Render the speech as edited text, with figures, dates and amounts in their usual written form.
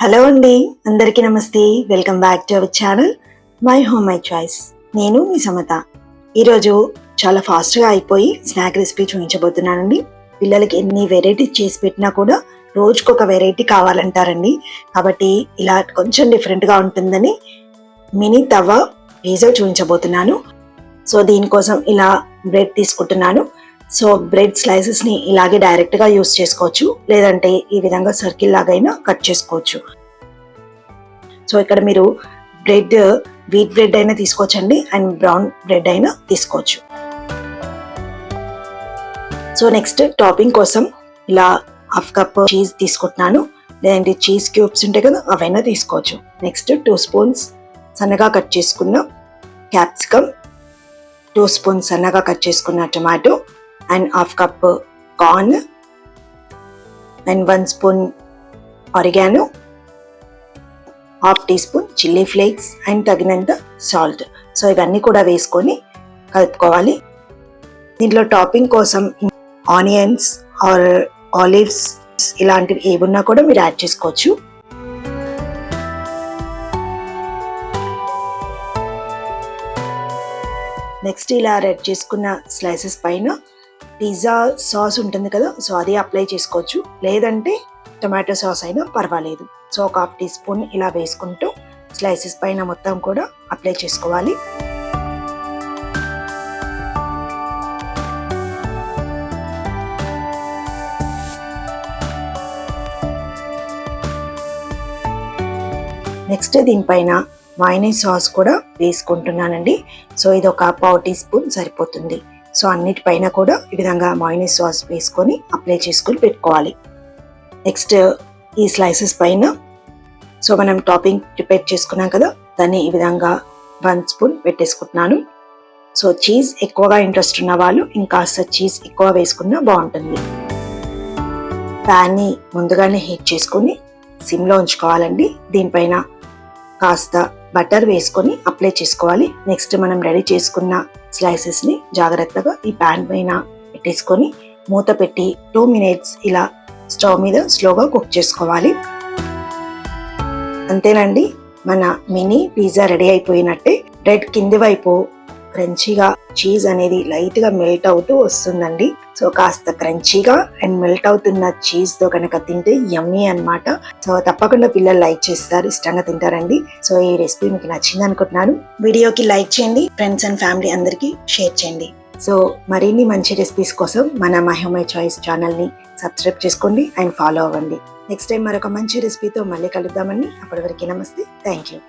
Hello అండి, అందరికీ నమస్తే. Welcome back to our channel my home my choice. నేను మీ సమత. ఈరోజు చాలా ఫాస్ట్గా అయిపోయి స్నాక్ రెసిపీ చూపించబోతున్నానండి. పిల్లలకి ఎన్ని వెరైటీస్ చేసి పెట్టినా కూడా రోజుకొక వెరైటీ కావాలంటారండి. కాబట్టి ఇలా కొంచెం డిఫరెంట్గా ఉంటుందని మినీ తవా పిజ్జా చూపించబోతున్నాను. సో దీనికోసం ఇలా బ్రెడ్ తీసుకుంటున్నాను. సో బ్రెడ్ స్లైసెస్ని ఇలాగే డైరెక్ట్గా యూస్ చేసుకోవచ్చు, లేదంటే ఈ విధంగా సర్కిల్ లాగైనా కట్ చేసుకోవచ్చు. సో ఇక్కడ మీరు బ్రెడ్ వీట్ బ్రెడ్ అయినా తీసుకోవచ్చండి, అండ్ బ్రౌన్ బ్రెడ్ అయినా తీసుకోవచ్చు. సో నెక్స్ట్ టాపింగ్ కోసం ఇలా హాఫ్ కప్ చీజ్ తీసుకుంటున్నాను, లేదంటే చీజ్ క్యూబ్స్ ఉంటాయి కదా అవైనా తీసుకోవచ్చు. నెక్స్ట్ 2 స్పూన్స్ సన్నగా కట్ చేసుకున్న క్యాప్సికమ్, 2 స్పూన్స్ సన్నగా కట్ చేసుకున్న tomato, and half cup corn, and 1 spoon oregano, half teaspoon chilli flakes, and తగినంత సాల్ట్. సో ఇవన్నీ కూడా వేసుకొని కలుపుకోవాలి. దీంట్లో టాపింగ్ కోసం ఆనియన్స్ ఆర్ ఆలివ్స్ ఇలాంటివి ఏమున్నా కూడా మీరు యాడ్ చేసుకోవచ్చు. నెక్స్ట్ ఇలా రెడ్ చేసుకున్న స్లైసెస్ పైన పిజ్జా సాస్ ఉంటుంది కదా, సో అది అప్లై చేసుకోవచ్చు, లేదంటే టొమాటో సాస్ అయినా పర్వాలేదు. సో ఒక హాఫ్ టీ స్పూన్ ఇలా వేసుకుంటూ స్లైసెస్ పైన మొత్తం కూడా అప్లై చేసుకోవాలి. నెక్స్ట్ దీనిపైన మయోనీస్ సాస్ కూడా వేసుకుంటున్నానండి. సో ఇది ఒక పావు టీ స్పూన్ సరిపోతుంది. సో అన్నిటిపైన కూడా ఈ విధంగా మయోనీస్ సాస్ వేసుకొని అప్లై చేసుకొని పెట్టుకోవాలి. నెక్స్ట్ ఈ స్లైసెస్ పైన సో మనం టాపింగ్ ప్రిపేర్ చేసుకున్నాం కదా, దాన్ని ఈ విధంగా 1 స్పూన్ పెట్టేసుకుంటున్నాను. సో చీజ్ ఎక్కువగా ఇంట్రెస్ట్ ఉన్న వాళ్ళు ఇంకాస్త చీజ్ ఎక్కువ వేసుకున్నా బాగుంటుంది. ప్యాన్ని ముందుగానే హీట్ చేసుకొని సిమ్లో ఉంచుకోవాలండి. దీనిపైన కాస్త బటర్ వేసుకొని అప్లై చేసుకోవాలి. నెక్స్ట్ మనం రెడీ చేసుకున్న స్లైసెస్ని జాగ్రత్తగా ఈ ప్యాన్ పైన పెట్టేసుకొని మూత పెట్టి 2 మినిట్స్ ఇలా స్టవ్ మీద స్లోగా కుక్ చేసుకోవాలి. అంతేనండి, మన మినీ పిజ్జా రెడీ అయిపోయినట్టే. బ్రెడ్ కింది వైపు క్రంచీగా చీజ్ అనేది లైట్గా మెల్ట్ అవుతూ వస్తుందండి. సో కాస్త క్రంచీగా అండ్ మెల్ట్ అవుతున్న చీజ్ తో కనుక తింటే యమ్మీ అన్నమాట. సో తప్పకుండా పిల్లలు లైక్ చేస్తారు, ఇష్టంగా తింటారండి. సో ఈ రెసిపీ మీకు నచ్చింది అనుకుంటున్నాను. వీడియోకి లైక్ చేయండి, ఫ్రెండ్స్ అండ్ ఫ్యామిలీ అందరికీ షేర్ చేయండి. సో మరిన్ని మంచి రెసిపీస్ కోసం మన మై హోమ్ మై చాయిస్ ఛానల్ని సబ్స్క్రైబ్ చేసుకోండి అండ్ ఫాలో అవ్వండి. నెక్స్ట్ టైం మరొక మంచి రెసిపీతో మళ్ళీ కలుద్దామండి. అప్పటి వరకు నమస్తే, థ్యాంక్ యూ.